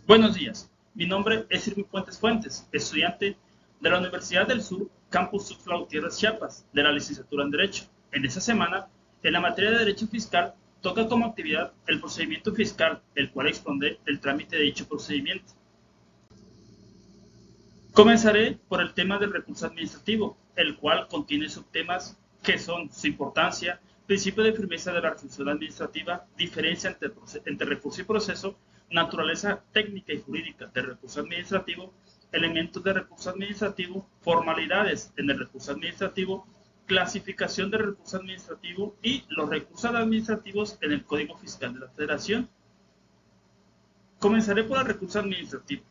Buenos días, mi nombre es Irving Fuentes Fuentes, estudiante de la Universidad del Sur, Campus Tuxtla Gutiérrez, Chiapas, de la licenciatura en Derecho. En esta semana, en la materia de Derecho Fiscal, toca como actividad el procedimiento fiscal, el cual expondré el trámite de dicho procedimiento. Comenzaré por el tema del recurso administrativo, el cual contiene subtemas que son su importancia, principio de firmeza de la resolución administrativa, diferencia entre recurso y proceso, naturaleza técnica y jurídica del recurso administrativo, elementos de recurso administrativo, formalidades en el recurso administrativo, clasificación del recurso administrativo y los recursos administrativos en el Código Fiscal de la Federación. Comenzaré por el recurso administrativo.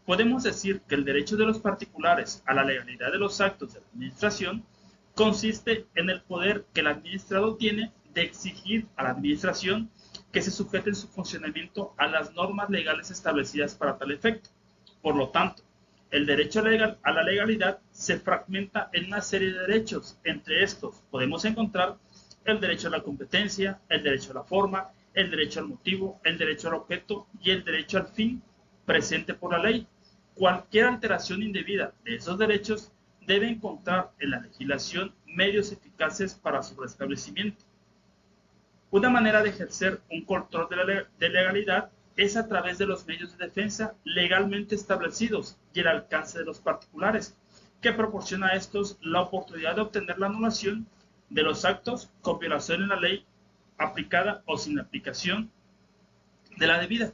Podemos decir que el derecho de los particulares a la legalidad de los actos de la administración consiste en el poder que el administrado tiene de exigir a la administración que se sujete en su funcionamiento a las normas legales establecidas para tal efecto. Por lo tanto, el derecho a la legalidad se fragmenta en una serie de derechos. Entre estos podemos encontrar el derecho a la competencia, el derecho a la forma, el derecho al motivo, el derecho al objeto y el derecho al fin presente por la ley. Cualquier alteración indebida de esos derechos debe encontrar en la legislación medios eficaces para su restablecimiento. Una manera de ejercer un control de legalidad es a través de los medios de defensa legalmente establecidos y el alcance de los particulares, que proporciona a estos la oportunidad de obtener la anulación de los actos con violación en la ley aplicada o sin aplicación de la debida.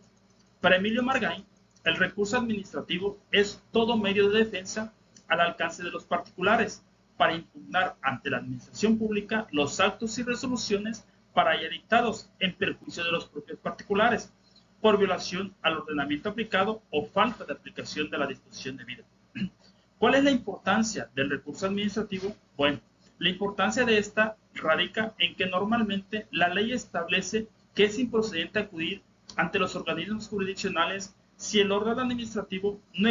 Para Emilio Margain, el recurso administrativo es todo medio de defensa al alcance de los particulares para impugnar ante la administración pública los actos y resoluciones para ella dictados en perjuicio de los propios particulares por violación al ordenamiento aplicado o falta de aplicación de la disposición debida. ¿Cuál es la importancia del recurso administrativo? Bueno, la importancia de esta radica en que normalmente la ley establece que es improcedente acudir ante los organismos jurisdiccionales si en el orden administrativo no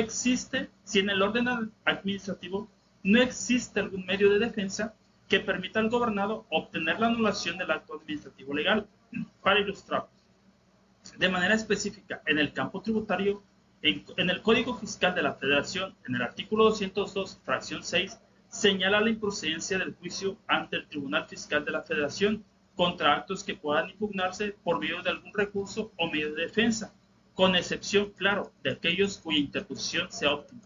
existe algún medio de defensa que permita al gobernado obtener la anulación del acto administrativo legal. Para ilustrar, de manera específica, en el campo tributario, en el Código Fiscal de la Federación, en el artículo 202, fracción 6, señala la improcedencia del juicio ante el Tribunal Fiscal de la Federación contra actos que puedan impugnarse por medio de algún recurso o medio de defensa, con excepción, claro, de aquellos cuya interposición sea óptima.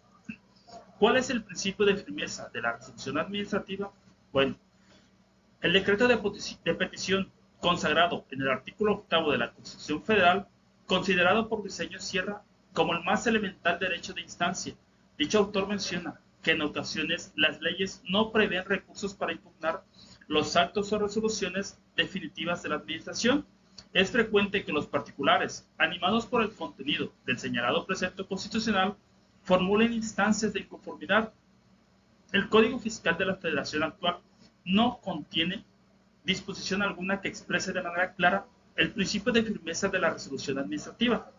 ¿Cuál es el principio de firmeza de la resolución administrativa? Bueno, el decreto de petición consagrado en el artículo 8 de la Constitución Federal, considerado por Briceño Sierra como el más elemental derecho de instancia. Dicho autor menciona que en ocasiones las leyes no prevén recursos para impugnar los actos o resoluciones definitivas de la administración. Es frecuente que los particulares, animados por el contenido del señalado precepto constitucional, formulen instancias de inconformidad. El Código Fiscal de la Federación actual no contiene disposición alguna que exprese de manera clara el principio de firmeza de la resolución administrativa,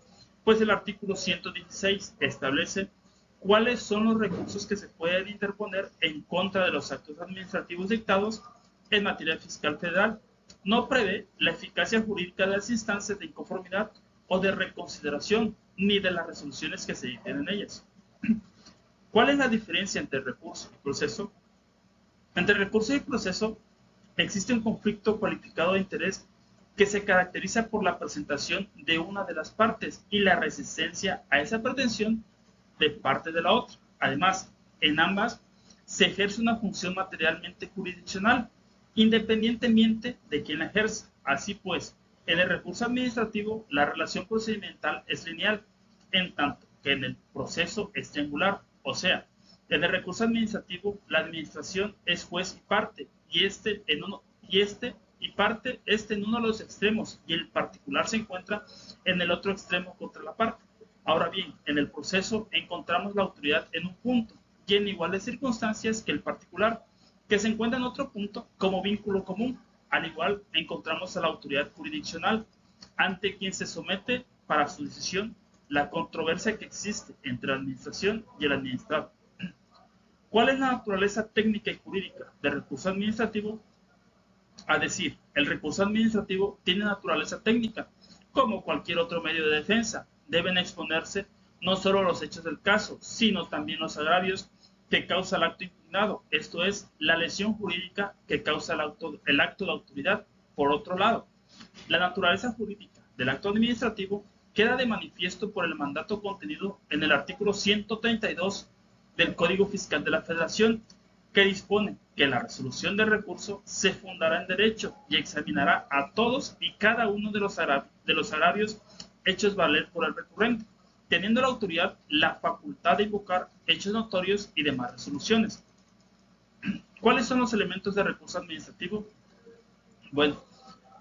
pues el artículo 116 establece cuáles son los recursos que se pueden interponer en contra de los actos administrativos dictados en materia fiscal federal. No prevé la eficacia jurídica de las instancias de inconformidad o de reconsideración, ni de las resoluciones que se dicten en ellas. ¿Cuál es la diferencia entre recurso y proceso? Entre recurso y proceso existe un conflicto cualificado de interés que se caracteriza por la presentación de una de las partes y la resistencia a esa pretensión de parte de la otra. Además, en ambas se ejerce una función materialmente jurisdiccional, independientemente de quien la ejerza. Así pues, en el recurso administrativo la relación procedimental es lineal, en tanto que en el proceso es triangular. O sea, en el recurso administrativo la administración es juez y parte, y este en uno de los extremos, y el particular se encuentra en el otro extremo contra la parte. Ahora bien, en el proceso encontramos la autoridad en un punto y en iguales circunstancias que el particular, que se encuentra en otro punto como vínculo común. Al igual, encontramos a la autoridad jurisdiccional, ante quien se somete para su decisión la controversia que existe entre la administración y el administrado. ¿Cuál es la naturaleza técnica y jurídica del recurso administrativo? A decir, el recurso administrativo tiene naturaleza técnica, como cualquier otro medio de defensa. Deben exponerse no solo los hechos del caso, sino también los agravios que causa el acto impugnado, esto es, la lesión jurídica que causa el acto de autoridad. Por otro lado, la naturaleza jurídica del acto administrativo queda de manifiesto por el mandato contenido en el artículo 132 del Código Fiscal de la Federación, que dispone que la resolución del recurso se fundará en derecho y examinará a todos y cada uno de los agravios hechos valer por el recurrente, teniendo la autoridad la facultad de invocar hechos notorios y demás resoluciones. ¿Cuáles son los elementos de recurso administrativo? Bueno,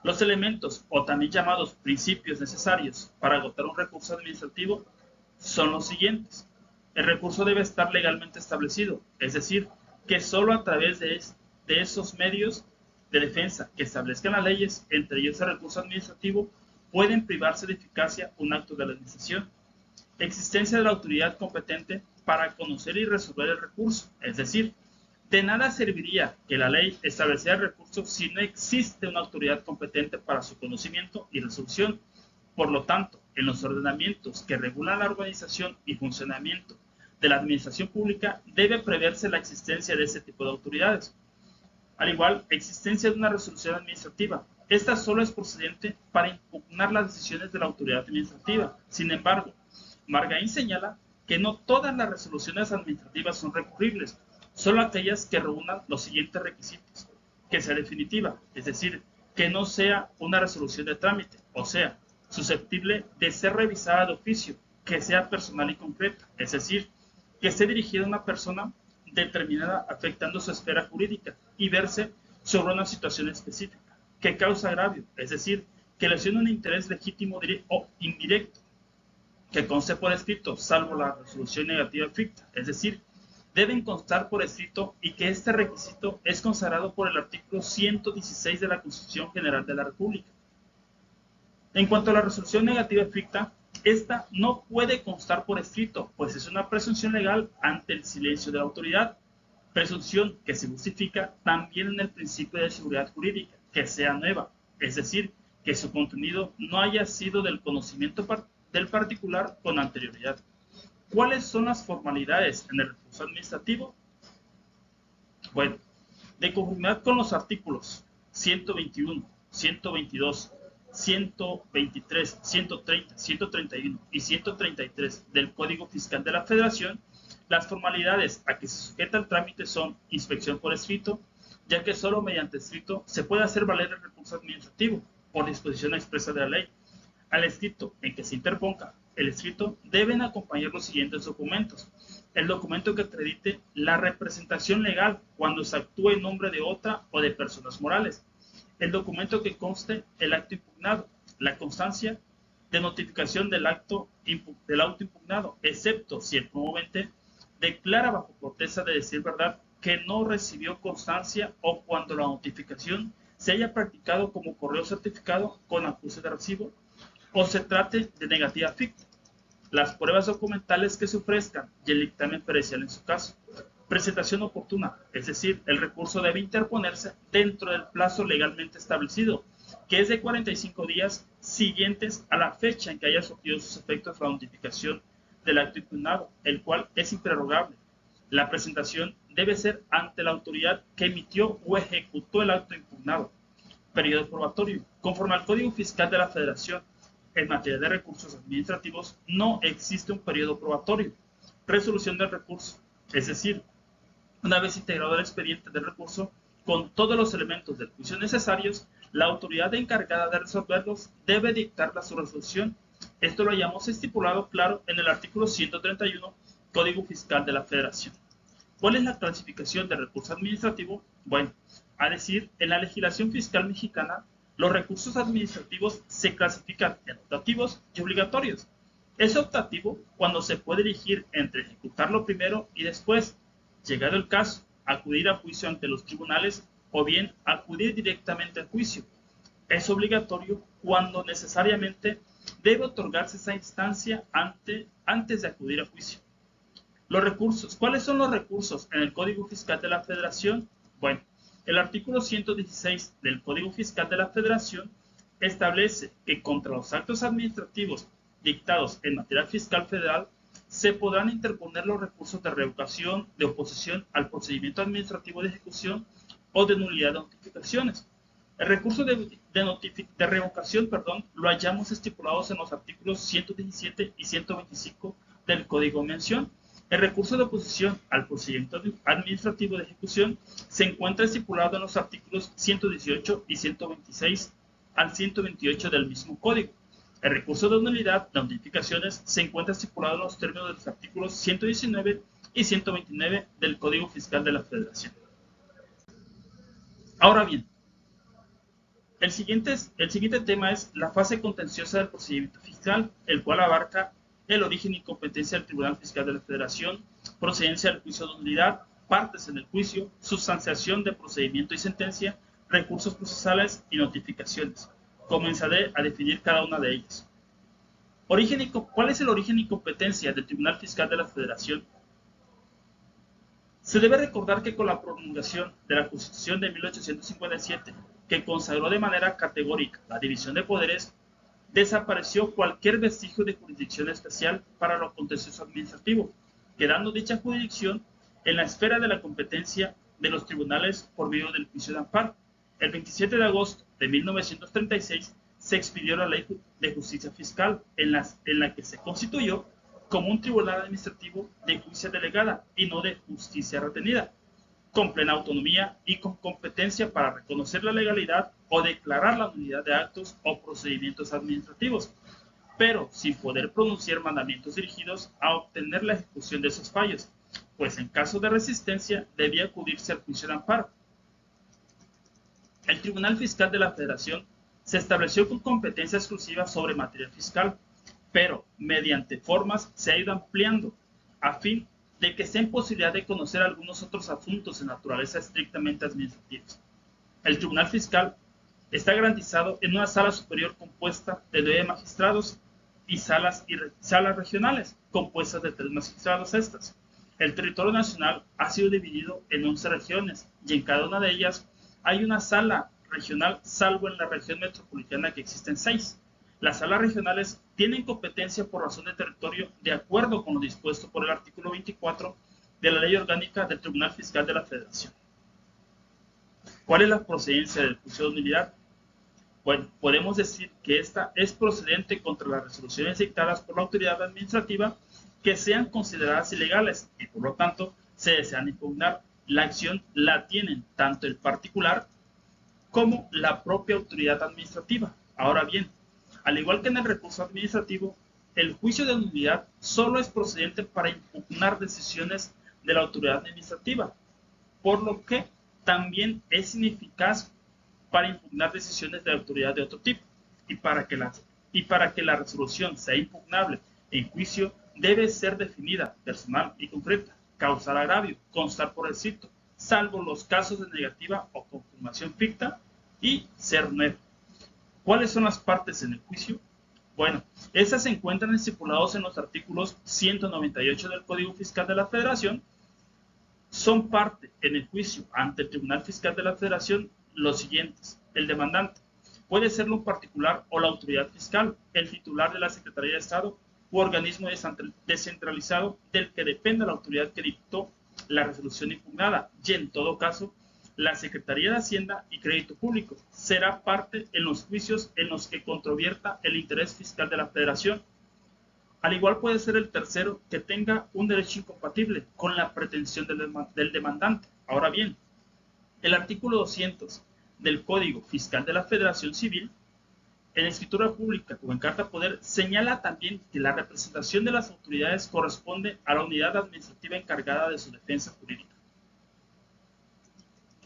los elementos, o también llamados principios necesarios para agotar un recurso administrativo, son los siguientes. El recurso debe estar legalmente establecido, es decir, que solo a través de esos medios de defensa que establezcan las leyes, entre ellos el recurso administrativo, pueden privarse de eficacia un acto de la administración. Existencia de la autoridad competente para conocer y resolver el recurso, es decir, de nada serviría que la ley estableciera el recurso si no existe una autoridad competente para su conocimiento y resolución. Por lo tanto, en los ordenamientos que regulan la organización y funcionamiento de la administración pública debe preverse la existencia de este tipo de autoridades. Al igual, existencia de una resolución administrativa. Esta solo es procedente para impugnar las decisiones de la autoridad administrativa. Sin embargo, Margaín señala que no todas las resoluciones administrativas son recurribles, solo aquellas que reúnan los siguientes requisitos: que sea definitiva, es decir, que no sea una resolución de trámite, o sea, susceptible de ser revisada de oficio, que sea personal y concreta, es decir, que esté dirigida a una persona determinada afectando su esfera jurídica y verse sobre una situación específica, que causa agravio, es decir, que lesiona un interés legítimo o indirecto, que conste por escrito, salvo la resolución negativa ficta, es decir, deben constar por escrito y que este requisito es consagrado por el artículo 116 de la Constitución General de la República. En cuanto a la resolución negativa ficta, esta no puede constar por escrito, pues es una presunción legal ante el silencio de la autoridad, presunción que se justifica también en el principio de seguridad jurídica, que sea nueva, es decir, que su contenido no haya sido del conocimiento del particular con anterioridad. ¿Cuáles son las formalidades en el recurso administrativo? Bueno, de conformidad con los artículos 121, 122, 123, 130, 131 y 133 del Código Fiscal de la Federación, las formalidades a que se sujeta el trámite son inspección por escrito, ya que solo mediante escrito se puede hacer valer el recurso administrativo, por disposición expresa de la ley. Al escrito en que se interponga el escrito deben acompañar los siguientes documentos: el documento que acredite la representación legal cuando se actúe en nombre de otra o de personas morales, el documento que conste el acto impugnado, la constancia de notificación del auto impugnado, excepto si el promovente declara bajo protesta de decir verdad que no recibió constancia o cuando la notificación se haya practicado como correo certificado con acuse de recibo o se trate de negativa ficta, las pruebas documentales que se ofrezcan y el dictamen pericial en su caso. Presentación oportuna, es decir, el recurso debe interponerse dentro del plazo legalmente establecido, que es de 45 días siguientes a la fecha en que haya surtido sus efectos la notificación del acto impugnado, el cual es improrrogable. La presentación debe ser ante la autoridad que emitió o ejecutó el acto impugnado. Periodo probatorio. Conforme al Código Fiscal de la Federación, en materia de recursos administrativos no existe un periodo probatorio. Resolución del recurso, es decir, una vez integrado el expediente del recurso con todos los elementos del juicio necesarios, la autoridad encargada de resolverlos debe dictar su resolución. Esto lo hayamos estipulado claro en el artículo 131 Código Fiscal de la Federación. ¿Cuál es la clasificación de recurso administrativo? Bueno, a decir, en la legislación fiscal mexicana, los recursos administrativos se clasifican en optativos y obligatorios. Es optativo cuando se puede elegir entre ejecutarlo primero y después, llegado el caso, acudir a juicio ante los tribunales o bien acudir directamente al juicio. Es obligatorio cuando necesariamente debe otorgarse esa instancia antes de acudir a juicio. Los recursos. ¿Cuáles son los recursos en el Código Fiscal de la Federación? Bueno, el artículo 116 del Código Fiscal de la Federación establece que contra los actos administrativos dictados en materia fiscal federal se podrán interponer los recursos de revocación, de oposición al procedimiento administrativo de ejecución o de nulidad de notificaciones. El recurso de revocación, lo hallamos estipulados en los artículos 117 y 125 del Código de Mención. El recurso de oposición al procedimiento administrativo de ejecución se encuentra estipulado en los artículos 118 y 126 al 128 del mismo Código. El recurso de nulidad de notificaciones se encuentra estipulado en los términos de los artículos 119 y 129 del Código Fiscal de la Federación. Ahora bien, el siguiente tema es la fase contenciosa del procedimiento fiscal, el cual abarca el origen y competencia del Tribunal Fiscal de la Federación, procedencia del juicio de nulidad, partes en el juicio, sustanciación de procedimiento y sentencia, recursos procesales y notificaciones. Comenzaré a definir cada una de ellas. ¿Cuál es el origen y competencia del Tribunal Fiscal de la Federación? Se debe recordar que con la promulgación de la Constitución de 1857, que consagró de manera categórica la división de poderes, desapareció cualquier vestigio de jurisdicción especial para lo contencioso administrativo, quedando dicha jurisdicción en la esfera de la competencia de los tribunales por medio del juicio de amparo. El 27 de agosto de 1936 se expidió la Ley de Justicia Fiscal, en la que se constituyó como un tribunal administrativo de justicia delegada y no de justicia retenida, con plena autonomía y con competencia para reconocer la legalidad o declarar la nulidad de actos o procedimientos administrativos, pero sin poder pronunciar mandamientos dirigidos a obtener la ejecución de esos fallos, pues en caso de resistencia debía acudirse al juicio de amparo. El Tribunal Fiscal de la Federación se estableció con competencia exclusiva sobre materia fiscal, pero mediante formas se ha ido ampliando a fin de que sea en posibilidad de conocer algunos otros asuntos de naturaleza estrictamente administrativos. El Tribunal Fiscal está garantizado en una sala superior compuesta de 9 magistrados y salas regionales compuestas de 3 magistrados estas. El territorio nacional ha sido dividido en 11 regiones y en cada una de ellas hay una sala regional, salvo en la región metropolitana que existen 6. Las salas regionales tienen competencia por razón de territorio de acuerdo con lo dispuesto por el artículo 24 de la Ley Orgánica del Tribunal Fiscal de la Federación. ¿Cuál es la procedencia del juicio de nulidad? Bueno, podemos decir que esta es procedente contra las resoluciones dictadas por la autoridad administrativa que sean consideradas ilegales y por lo tanto se desean impugnar. La acción la tienen tanto el particular como la propia autoridad administrativa. Ahora bien, al igual que en el recurso administrativo, el juicio de nulidad solo es procedente para impugnar decisiones de la autoridad administrativa, por lo que también es ineficaz para impugnar decisiones de autoridad de otro tipo. Y para que la resolución sea impugnable en juicio, debe ser definida, personal y concreta, causar agravio, constar por escrito, salvo los casos de negativa o confirmación ficta, y ser nuevo. ¿Cuáles son las partes en el juicio? Bueno, esas se encuentran estipulados en los artículos 198 del Código Fiscal de la Federación. Son parte en el juicio ante el Tribunal Fiscal de la Federación los siguientes: el demandante, puede serlo un particular o la autoridad fiscal, el titular de la Secretaría de Estado u organismo descentralizado del que dependa la autoridad que dictó la resolución impugnada, y en todo caso la Secretaría de Hacienda y Crédito Público será parte en los juicios en los que controvierta el interés fiscal de la Federación. Al igual puede ser el tercero que tenga un derecho incompatible con la pretensión del demandante. Ahora bien, el artículo 200 del Código Fiscal de la Federación Civil, en escritura pública o en carta poder, señala también que la representación de las autoridades corresponde a la unidad administrativa encargada de su defensa jurídica.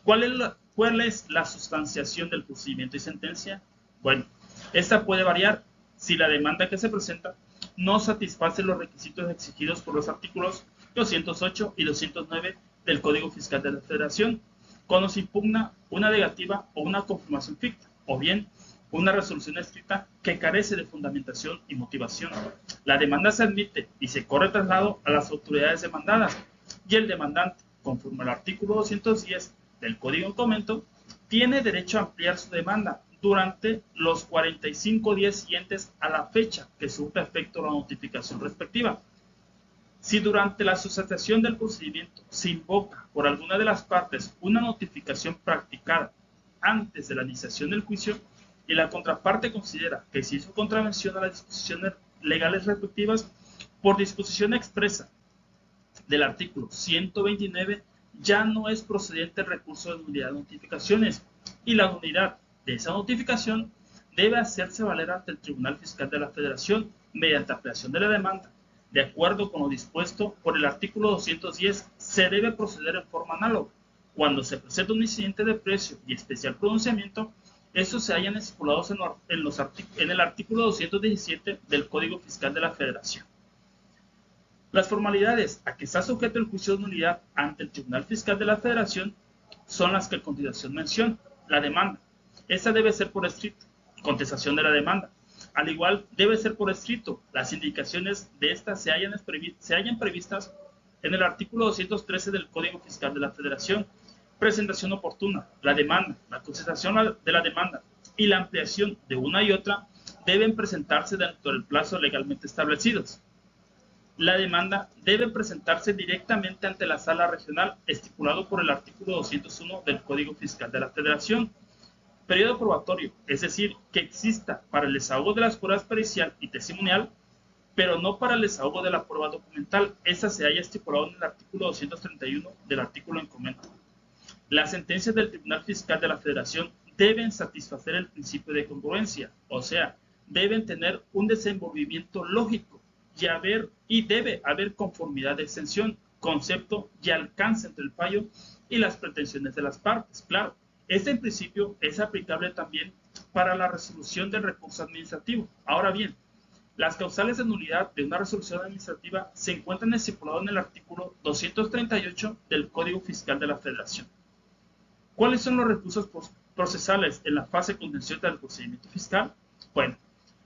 ¿Cuál es la sustanciación del procedimiento y sentencia? Bueno, esta puede variar si la demanda que se presenta no satisface los requisitos exigidos por los artículos 208 y 209 del Código Fiscal de la Federación, cuando se impugna una negativa o una confirmación ficta, o bien una resolución escrita que carece de fundamentación y motivación. La demanda se admite y se corre traslado a las autoridades demandadas, y el demandante, conforme al artículo 210 del Código en comento, tiene derecho a ampliar su demanda durante los 45 días siguientes a la fecha que surta efecto la notificación respectiva. Si durante la sustanciación del procedimiento se invoca por alguna de las partes una notificación practicada antes de la iniciación del juicio y la contraparte considera que se hizo contravención a las disposiciones legales respectivas, por disposición expresa del artículo 129, ya no es procedente el recurso de nulidad de notificaciones y la nulidad de esa notificación debe hacerse valer ante el Tribunal Fiscal de la Federación mediante ampliación de la demanda. De acuerdo con lo dispuesto por el artículo 210, se debe proceder en forma análoga. Cuando se presenta un incidente de precio y especial pronunciamiento, estos se hallan estipulados en el artículo 217 del Código Fiscal de la Federación. Las formalidades a que está sujeto el juicio de nulidad ante el Tribunal Fiscal de la Federación son las que a continuación menciono. La demanda. Esta debe ser por escrito. Contestación de la demanda. Al igual, debe ser por escrito. Las indicaciones de esta se hallan previstas en el artículo 213 del Código Fiscal de la Federación. Presentación oportuna. La demanda, la contestación de la demanda y la ampliación de una y otra deben presentarse dentro del plazo legalmente establecidos. La demanda debe presentarse directamente ante la sala regional estipulado por el artículo 201 del Código Fiscal de la Federación. Periodo probatorio, es decir, que exista para el desahogo de las pruebas pericial y testimonial, pero no para el desahogo de la prueba documental. Esta se halla estipulado en el artículo 231 del artículo en comento. Las sentencias del Tribunal Fiscal de la Federación deben satisfacer el principio de congruencia, o sea, deben tener un desenvolvimiento lógico y debe haber conformidad de extensión, concepto y alcance entre el fallo y las pretensiones de las partes. Claro, este principio es aplicable también para la resolución del recurso administrativo. Ahora bien, las causales de nulidad de una resolución administrativa se encuentran estipuladas en el artículo 238 del Código Fiscal de la Federación. ¿Cuáles son los recursos procesales en la fase contenciosa del procedimiento fiscal? Bueno,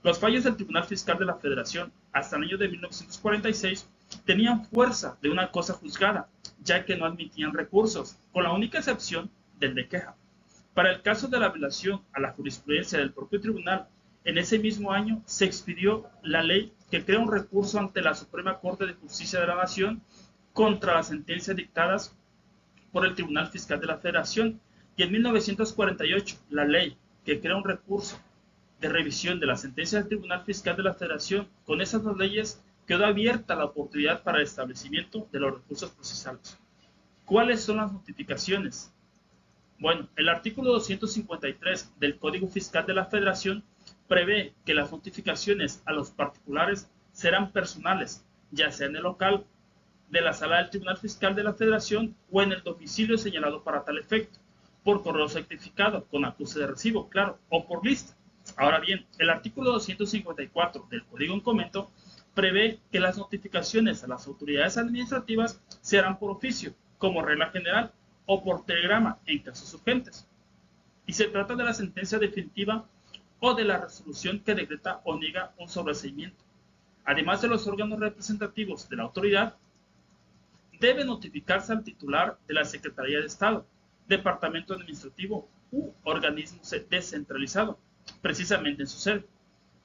los fallos del Tribunal Fiscal de la Federación hasta el año de 1946 tenían fuerza de una cosa juzgada, ya que no admitían recursos, con la única excepción del de queja. Para el caso de la violación a la jurisprudencia del propio tribunal, en ese mismo año se expidió la ley que crea un recurso ante la Suprema Corte de Justicia de la Nación contra las sentencias dictadas por el Tribunal Fiscal de la Federación, y en 1948 la ley que crea un recurso de revisión de la sentencia del Tribunal Fiscal de la Federación. Con esas dos leyes quedó abierta la oportunidad para el establecimiento de los recursos procesales. ¿Cuáles son las notificaciones? Bueno, el artículo 253 del Código Fiscal de la Federación prevé que las notificaciones a los particulares serán personales, ya sea en el local de la sala del Tribunal Fiscal de la Federación o en el domicilio señalado para tal efecto, por correo certificado, con acuse de recibo, claro, o por lista. Ahora bien, el artículo 254 del Código en comento prevé que las notificaciones a las autoridades administrativas se harán por oficio, como regla general, o por telegrama en casos urgentes. Y se trata de la sentencia definitiva o de la resolución que decreta o niega un sobreseimiento. Además de los órganos representativos de la autoridad, debe notificarse al titular de la Secretaría de Estado, departamento administrativo u organismo descentralizado, precisamente en su sede.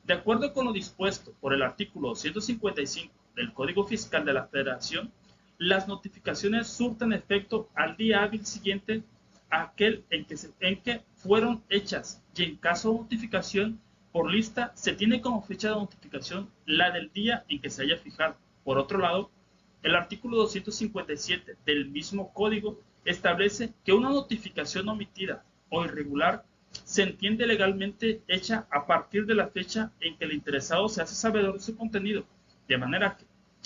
De acuerdo con lo dispuesto por el artículo 155 del Código Fiscal de la Federación, las notificaciones surten efecto al día hábil siguiente a aquel en que fueron hechas, y en caso de notificación por lista se tiene como fecha de notificación la del día en que se haya fijado. Por otro lado, el artículo 257 del mismo código establece que una notificación omitida o irregular se entiende legalmente hecha a partir de la fecha en que el interesado se hace sabedor de su contenido, de manera que,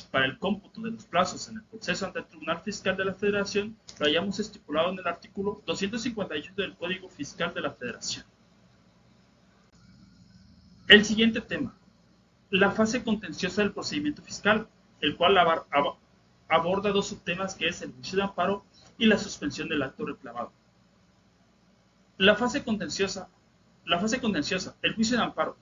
para el cómputo de los plazos en el proceso ante el Tribunal Fiscal de la Federación, lo hayamos estipulado en el artículo 258 del Código Fiscal de la Federación. El siguiente tema, la fase contenciosa del procedimiento fiscal, el cual aborda dos subtemas, que es el juicio de amparo y la suspensión del acto reclamado. La fase contenciosa, el juicio de amparo.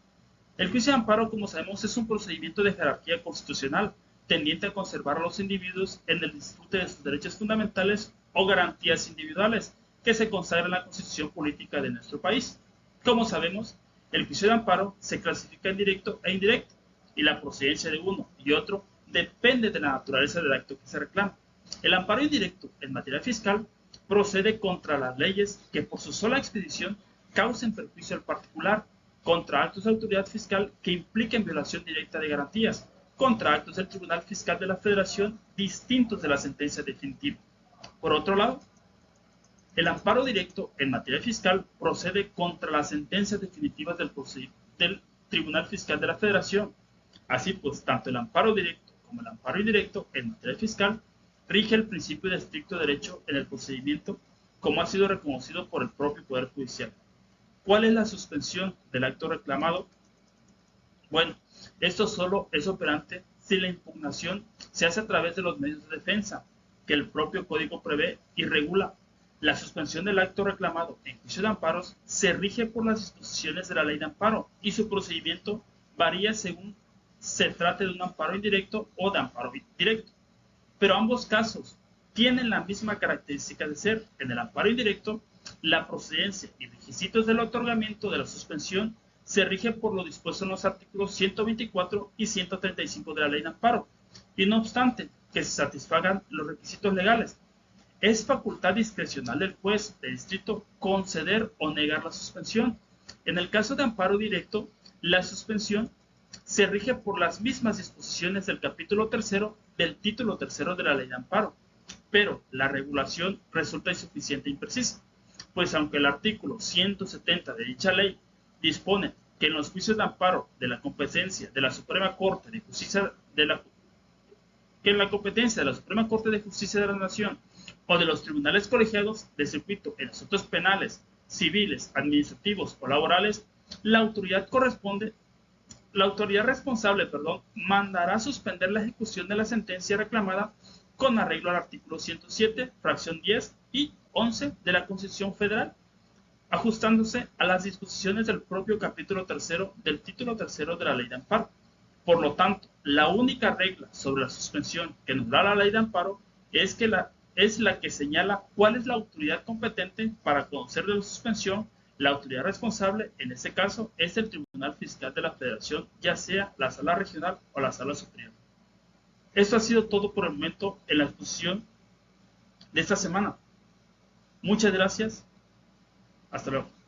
El juicio de amparo, como sabemos, es un procedimiento de jerarquía constitucional tendiente a conservar a los individuos en el disfrute de sus derechos fundamentales o garantías individuales que se consagran en la Constitución política de nuestro país. Como sabemos, el juicio de amparo se clasifica en directo e indirecto, y la procedencia de uno y otro depende de la naturaleza del acto que se reclama. El amparo indirecto en materia fiscal procede contra las leyes que por su sola expedición causen perjuicio al particular, contra actos de autoridad fiscal que impliquen violación directa de garantías, contra actos del Tribunal Fiscal de la Federación distintos de la sentencia definitiva. Por otro lado, el amparo directo en materia fiscal procede contra las sentencias definitivas del Tribunal Fiscal de la Federación. Así pues, tanto el amparo directo como el amparo indirecto en materia fiscal rige el principio de estricto derecho en el procedimiento, como ha sido reconocido por el propio Poder Judicial. ¿Cuál es la suspensión del acto reclamado? Bueno, esto solo es operante si la impugnación se hace a través de los medios de defensa que el propio Código prevé y regula. La suspensión del acto reclamado en juicio de amparos se rige por las disposiciones de la ley de amparo y su procedimiento varía según se trate de un amparo indirecto o de amparo directo. Pero ambos casos tienen la misma característica de ser, en el amparo indirecto, la procedencia y requisitos del otorgamiento de la suspensión se rige por lo dispuesto en los artículos 124 y 135 de la ley de amparo, y no obstante que se satisfagan los requisitos legales, es facultad discrecional del juez de distrito conceder o negar la suspensión. En el caso de amparo directo, la suspensión se rige por las mismas disposiciones del capítulo 3 del título 3 de la ley de amparo, pero la regulación resulta insuficiente e imprecisa, pues aunque el artículo 170 de dicha ley dispone que en los juicios de amparo de la competencia de la Suprema Corte de Justicia de la Nación o de los tribunales colegiados de circuito en asuntos penales, civiles, administrativos o laborales, la autoridad responsable mandará suspender la ejecución de la sentencia reclamada con arreglo al artículo 107, fracción 10 y 11 de la Constitución Federal, ajustándose a las disposiciones del propio capítulo 3 del título 3 de la ley de amparo. Por lo tanto, la única regla sobre la suspensión que nos da la ley de amparo es la que señala cuál es la autoridad competente para conocer de la suspensión. La autoridad responsable, en este caso, es el Tribunal Fiscal de la Federación, ya sea la Sala Regional o la Sala Superior. Esto ha sido todo por el momento en la exposición de esta semana. Muchas gracias. Hasta luego.